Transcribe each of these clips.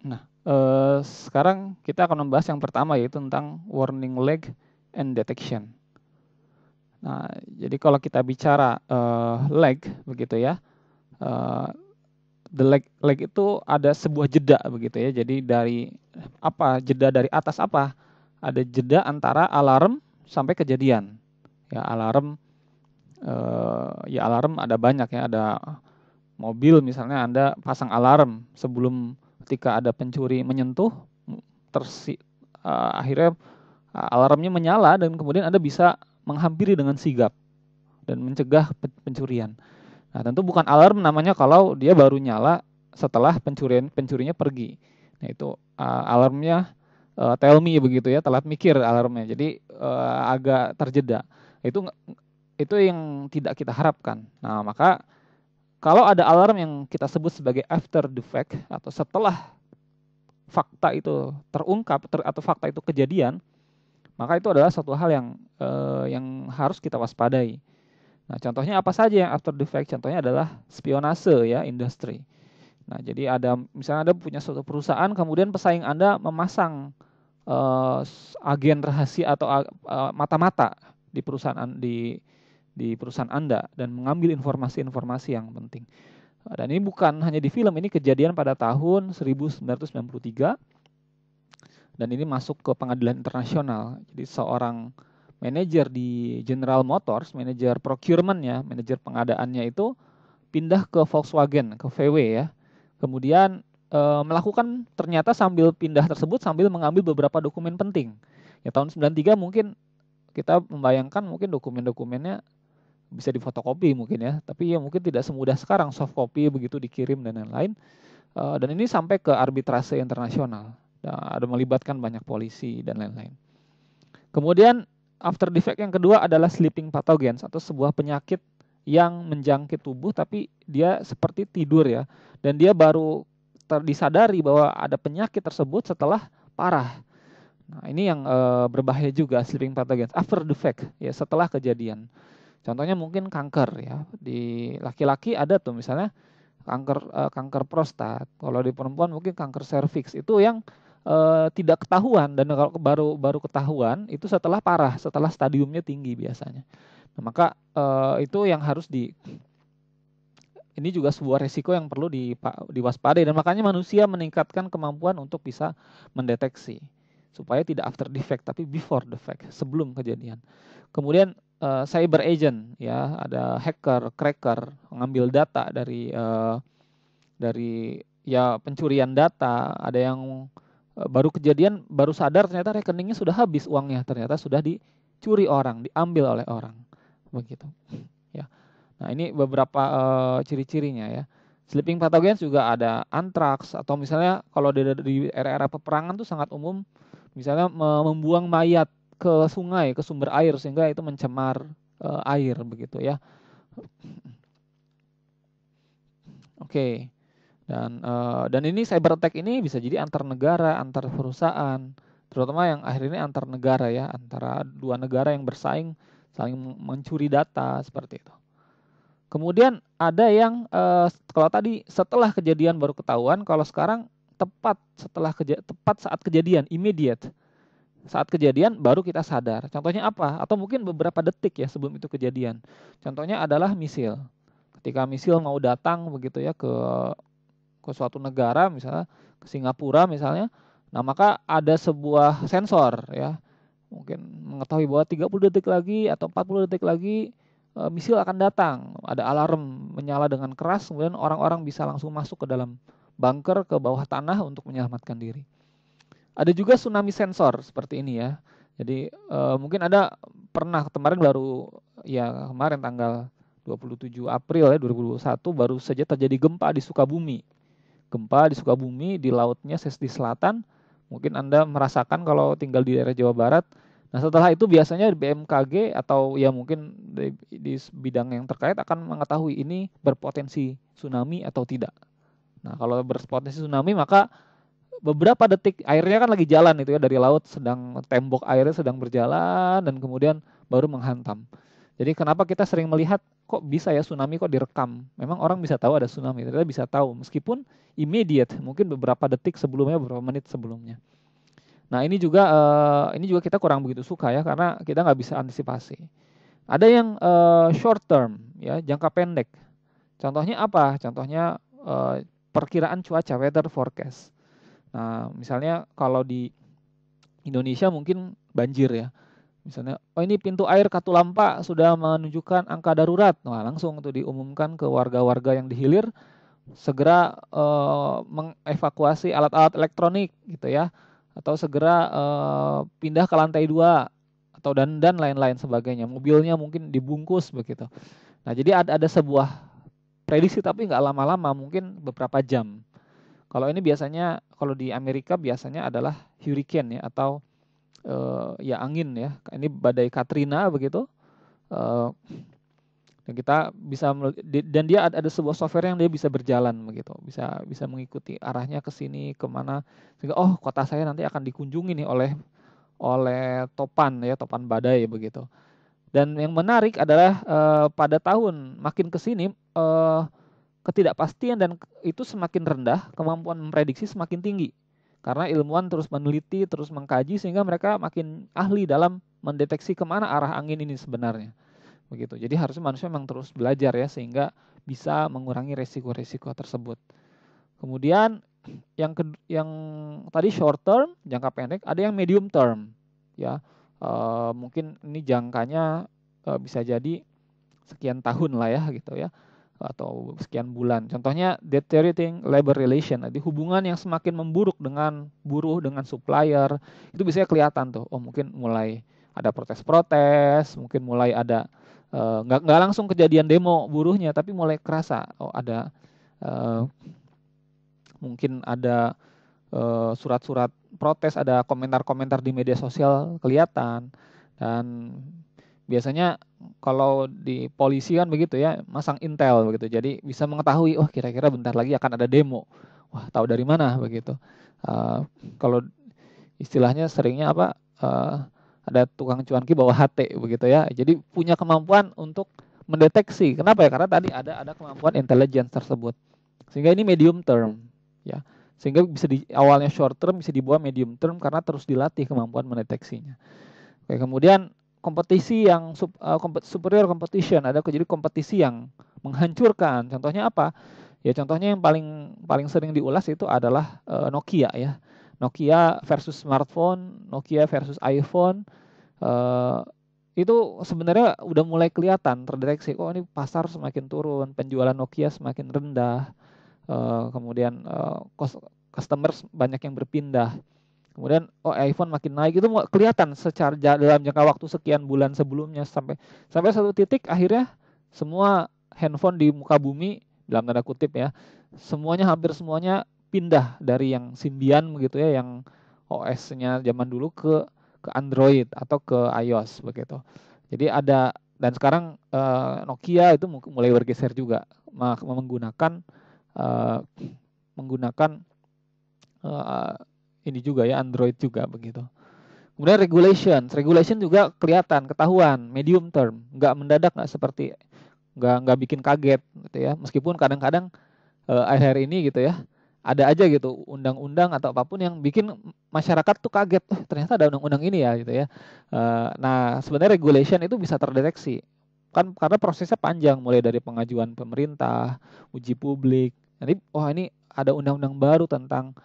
Nah, sekarang kita akan membahas yang pertama, yaitu tentang warning lag and detection. Nah, jadi kalau kita bicara lag begitu ya, eh, the lag itu ada sebuah jeda begitu ya. Jadi dari apa? Jeda dari atas apa? Ada jeda antara alarm sampai kejadian. Ya alarm ada banyak ya, ada mobil misalnya Anda pasang alarm sebelum ketika ada pencuri menyentuh, akhirnya alarmnya menyala dan kemudian Anda bisa menghampiri dengan sigap dan mencegah pencurian. Nah, tentu bukan alarm namanya kalau dia baru nyala setelah pencurinya pergi. Nah, itu alarmnya tell me begitu ya, telat mikir alarmnya. Jadi agak terjeda. Itu yang tidak kita harapkan. Nah, maka kalau ada alarm yang kita sebut sebagai after the fact atau setelah fakta itu terungkap atau fakta itu kejadian, maka itu adalah satu hal yang harus kita waspadai. Nah, contohnya apa saja yang after the fact? Contohnya adalah spionase ya, industri. Nah, jadi misalnya Anda punya suatu perusahaan, kemudian pesaing Anda memasang agen rahasia atau mata-mata di perusahaan Anda dan mengambil informasi-informasi yang penting. Dan ini bukan hanya di film, ini kejadian pada tahun 1993 dan ini masuk ke pengadilan internasional. Jadi seorang manajer di General Motors, manajer procurement-nya, manajer pengadaannya itu pindah ke Volkswagen, ke VW ya. Kemudian melakukan ternyata sambil pindah tersebut sambil mengambil beberapa dokumen penting. Ya tahun 93 mungkin kita membayangkan mungkin dokumen-dokumennya bisa difotokopi mungkin ya, tapi ya mungkin tidak semudah sekarang soft copy begitu dikirim dan lain-lain. Dan ini sampai ke arbitrase internasional. Ada melibatkan banyak polisi dan lain-lain. Kemudian after effect yang kedua adalah sleeping pathogens atau sebuah penyakit yang menjangkit tubuh tapi dia seperti tidur ya. Dan dia baru disadari bahwa ada penyakit tersebut setelah parah. Nah, ini yang berbahaya juga, sleeping pathogens after the fact ya, setelah kejadian. Contohnya mungkin kanker ya. Di laki-laki ada tuh misalnya kanker prostat. Kalau di perempuan mungkin kanker serviks. Itu yang tidak ketahuan, dan kalau baru ketahuan itu setelah parah, setelah stadiumnya tinggi biasanya. Nah, maka itu yang ini juga sebuah resiko yang perlu diwaspadai, dan makanya manusia meningkatkan kemampuan untuk bisa mendeteksi supaya tidak after the fact tapi before the fact, sebelum kejadian. Kemudian cyber agent ya, ada hacker, cracker, mengambil data dari ya pencurian data. Ada yang baru kejadian, baru sadar ternyata rekeningnya sudah habis uangnya, ternyata sudah dicuri orang, diambil oleh orang, begitu. Ya. Nah, ini beberapa ciri-cirinya ya. Sleeping pathogens juga ada antraks, atau misalnya kalau di era-era peperangan tuh sangat umum, misalnya membuang mayat ke sungai, ke sumber air sehingga itu mencemar air begitu ya. Oke. Dan ini cyber attack ini bisa jadi antar negara, antar perusahaan, terutama yang akhir ini antar negara ya, antara dua negara yang bersaing saling mencuri data seperti itu. Kemudian ada yang kalau tadi setelah kejadian baru ketahuan, kalau sekarang tepat saat kejadian, immediate. Saat kejadian baru kita sadar. Contohnya apa? Atau mungkin beberapa detik ya sebelum itu kejadian. Contohnya adalah misil. Ketika misil mau datang begitu ya ke suatu negara, misalnya ke Singapura misalnya, nah maka ada sebuah sensor ya, mungkin mengetahui bahwa 30 detik lagi atau 40 detik lagi misil akan datang. Ada alarm menyala dengan keras, kemudian orang-orang bisa langsung masuk ke dalam bunker, ke bawah tanah untuk menyelamatkan diri. Ada juga tsunami sensor seperti ini ya. Jadi mungkin ada pernah kemarin tanggal 27 April ya 2021 baru saja terjadi gempa di Sukabumi. Gempa di Sukabumi, di lautnya di selatan. Mungkin Anda merasakan kalau tinggal di daerah Jawa Barat. Nah, setelah itu biasanya BMKG atau ya mungkin di bidang yang terkait akan mengetahui ini berpotensi tsunami atau tidak. Nah, kalau berpotensi tsunami maka beberapa detik airnya kan lagi jalan itu ya dari laut, tembok airnya sedang berjalan dan kemudian baru menghantam. Jadi kenapa kita sering melihat kok bisa ya tsunami kok direkam? Memang orang bisa tahu ada tsunami, ternyata bisa tahu meskipun immediate, mungkin beberapa detik sebelumnya, beberapa menit sebelumnya. Nah ini juga kita kurang begitu suka ya karena kita nggak bisa antisipasi. Ada yang short term ya, jangka pendek. Contohnya apa? Contohnya perkiraan cuaca, weather forecast. Nah misalnya kalau di Indonesia mungkin banjir ya. Misalnya, oh ini pintu air Katulampa sudah menunjukkan angka darurat. Nah, langsung tuh diumumkan ke warga-warga yang dihilir segera mengevakuasi alat-alat elektronik gitu ya, atau segera pindah ke lantai 2 atau dan lain-lain sebagainya. Mobilnya mungkin dibungkus begitu. Nah, jadi ada sebuah prediksi tapi nggak lama-lama, mungkin beberapa jam. Kalau ini biasanya kalau di Amerika biasanya adalah hurricane ya atau ya angin ya. Ini badai Katrina begitu. Dan kita bisa dan dia ada sebuah software yang dia bisa berjalan begitu, bisa mengikuti arahnya ke sini kemana, sehingga oh kota saya nanti akan dikunjungi nih oleh topan ya, topan badai begitu. Dan yang menarik adalah pada tahun makin ke sini ketidakpastian dan itu semakin rendah, kemampuan memprediksi semakin tinggi. Karena ilmuwan terus meneliti, terus mengkaji sehingga mereka makin ahli dalam mendeteksi kemana arah angin ini sebenarnya. Begitu. Jadi harusnya manusia memang terus belajar ya sehingga bisa mengurangi resiko-resiko tersebut. Kemudian yang tadi short term, jangka pendek, ada yang medium term ya. Mungkin ini jangkanya bisa jadi sekian tahun lah ya gitu ya, atau sekian bulan. Contohnya deteriorating labor relation, jadi hubungan yang semakin memburuk dengan buruh, dengan supplier, itu biasanya kelihatan tuh. Oh mungkin mulai ada protes-protes, mungkin mulai ada nggak langsung kejadian demo buruhnya, tapi mulai kerasa. Oh ada mungkin ada surat-surat protes, ada komentar-komentar di media sosial kelihatan. Dan biasanya kalau di polisi kan begitu ya, masang intel begitu. Jadi bisa mengetahui, oh kira-kira bentar lagi akan ada demo. Wah, tahu dari mana begitu. Kalau istilahnya seringnya apa? Ada tukang cuanki bawa HT begitu ya. Jadi punya kemampuan untuk mendeteksi. Kenapa ya? Karena tadi ada kemampuan intelligence tersebut. Sehingga ini medium term ya. Sehingga bisa di awalnya short term bisa dibawa medium term karena terus dilatih kemampuan mendeteksinya. Oke, kemudian kompetisi yang superior competition, ada jadi kompetisi yang menghancurkan. Contohnya apa? Ya contohnya yang paling sering diulas itu adalah Nokia ya. Nokia versus smartphone, Nokia versus iPhone. Itu sebenarnya udah mulai kelihatan terdeteksi. Oh ini pasar semakin turun, penjualan Nokia semakin rendah. Kemudian customer banyak yang berpindah. Kemudian iPhone makin naik, itu kelihatan secara dalam jangka waktu sekian bulan sebelumnya sampai satu titik akhirnya semua handphone di muka bumi dalam tanda kutip ya, hampir semuanya pindah dari yang Symbian begitu ya, yang OS-nya zaman dulu ke Android atau ke iOS begitu. Jadi ada, dan sekarang Nokia itu mulai bergeser juga menggunakan ini juga ya, Android juga begitu. Kemudian regulation juga kelihatan, ketahuan, medium term, nggak mendadak, nggak seperti nggak bikin kaget gitu ya. Meskipun kadang-kadang akhir ini gitu ya, ada aja gitu undang-undang atau apapun yang bikin masyarakat tuh kaget, ternyata ada undang-undang ini ya gitu ya. Nah sebenarnya regulation itu bisa terdeteksi kan karena prosesnya panjang, mulai dari pengajuan pemerintah, uji publik. Nanti ini ada undang-undang baru tentang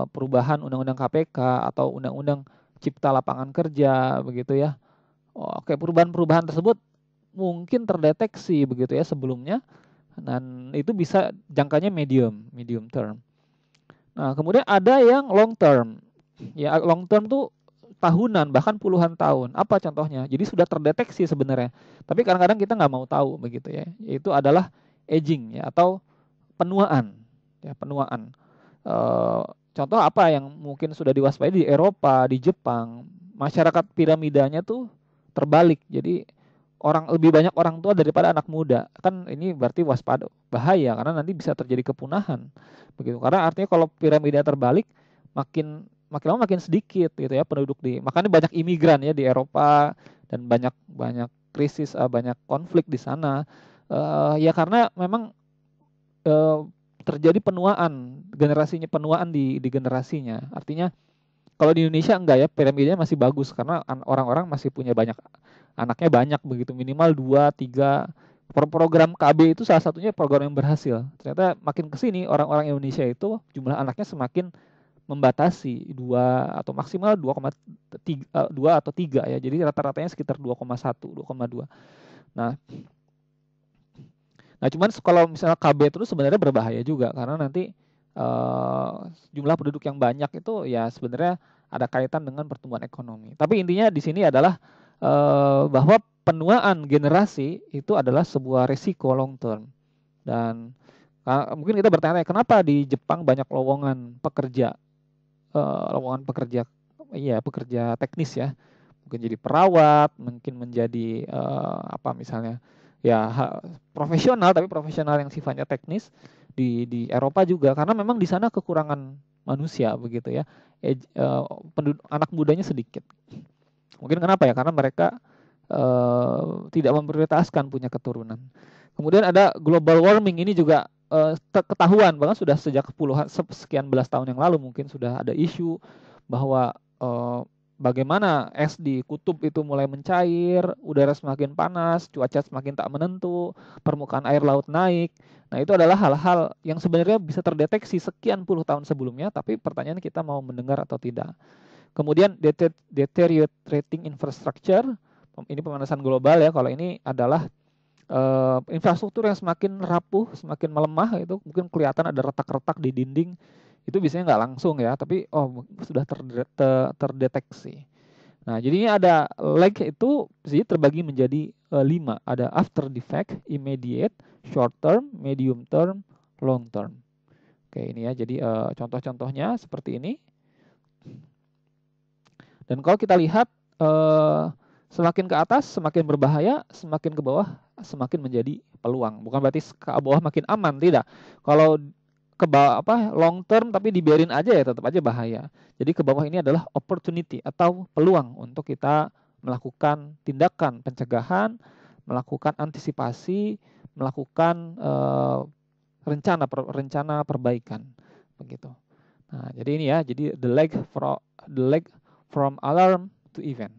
perubahan undang-undang KPK atau undang-undang Cipta Lapangan Kerja begitu ya. Oke, perubahan-perubahan tersebut mungkin terdeteksi begitu ya sebelumnya, dan itu bisa jangkanya medium term. Nah, kemudian ada yang long term. Ya, long term tuh tahunan bahkan puluhan tahun. Apa contohnya? Jadi sudah terdeteksi sebenarnya, tapi kadang-kadang kita nggak mau tahu begitu ya. Yaitu adalah aging ya atau penuaan. Ya, penuaan. Contoh apa yang mungkin sudah diwaspadai di Eropa, di Jepang, masyarakat piramidanya tuh terbalik. Jadi lebih banyak orang tua daripada anak muda. Kan ini berarti waspada, bahaya karena nanti bisa terjadi kepunahan. Begitu. Karena artinya kalau piramida terbalik makin lama makin sedikit gitu ya penduduk makanya banyak imigran ya di Eropa, dan banyak krisis, banyak konflik di sana. Ya karena memang terjadi penuaan, penuaan di generasinya. Artinya kalau di Indonesia enggak ya, piramidanya masih bagus karena orang-orang masih punya banyak anaknya, banyak begitu, minimal 2 3. Program KB itu salah satunya program yang berhasil. Ternyata makin ke sini orang-orang Indonesia itu jumlah anaknya semakin membatasi 2 atau maksimal 2,3, 2 atau 3 ya. Jadi rata-ratanya sekitar 2,1, 2,2. Nah, cuman kalau misalnya KB terus sebenarnya berbahaya juga karena nanti jumlah penduduk yang banyak itu ya sebenarnya ada kaitan dengan pertumbuhan ekonomi. Tapi intinya di sini adalah bahwa penuaan generasi itu adalah sebuah resiko long term. Dan mungkin kita bertanya kenapa di Jepang banyak lowongan pekerja, pekerja teknis ya, mungkin jadi perawat, mungkin menjadi apa misalnya ya profesional, tapi profesional yang sifatnya teknis di Eropa juga karena memang di sana kekurangan manusia begitu ya, anak mudanya sedikit. Mungkin kenapa ya, karena mereka tidak memprioritaskan punya keturunan. Kemudian ada global warming, ini juga ketahuan bahkan sudah sejak sekian belas tahun yang lalu mungkin sudah ada isu bahwa bagaimana es di kutub itu mulai mencair, udara semakin panas, cuaca semakin tak menentu, permukaan air laut naik. Nah, itu adalah hal-hal yang sebenarnya bisa terdeteksi sekian puluh tahun sebelumnya, tapi pertanyaan kita mau mendengar atau tidak. Kemudian deteriorating infrastructure, ini pemanasan global ya. Kalau ini adalah infrastruktur yang semakin rapuh, semakin melemah, itu mungkin kelihatan ada retak-retak di dinding. Itu biasanya nggak langsung ya, tapi sudah terdeteksi. Nah, jadinya ada lag itu jadi terbagi menjadi 5. Ada after defect, immediate, short term, medium term, long term. Oke, ini ya. Jadi contoh-contohnya seperti ini. Dan kalau kita lihat semakin ke atas semakin berbahaya, semakin ke bawah semakin menjadi peluang. Bukan berarti ke bawah makin aman, tidak. Kalau ke bawah long term tapi dibiarin aja ya tetap aja bahaya. Jadi ke bawah ini adalah opportunity atau peluang untuk kita melakukan tindakan pencegahan, melakukan antisipasi, melakukan rencana perbaikan begitu. Nah, jadi ini ya, jadi the leg from alarm to event.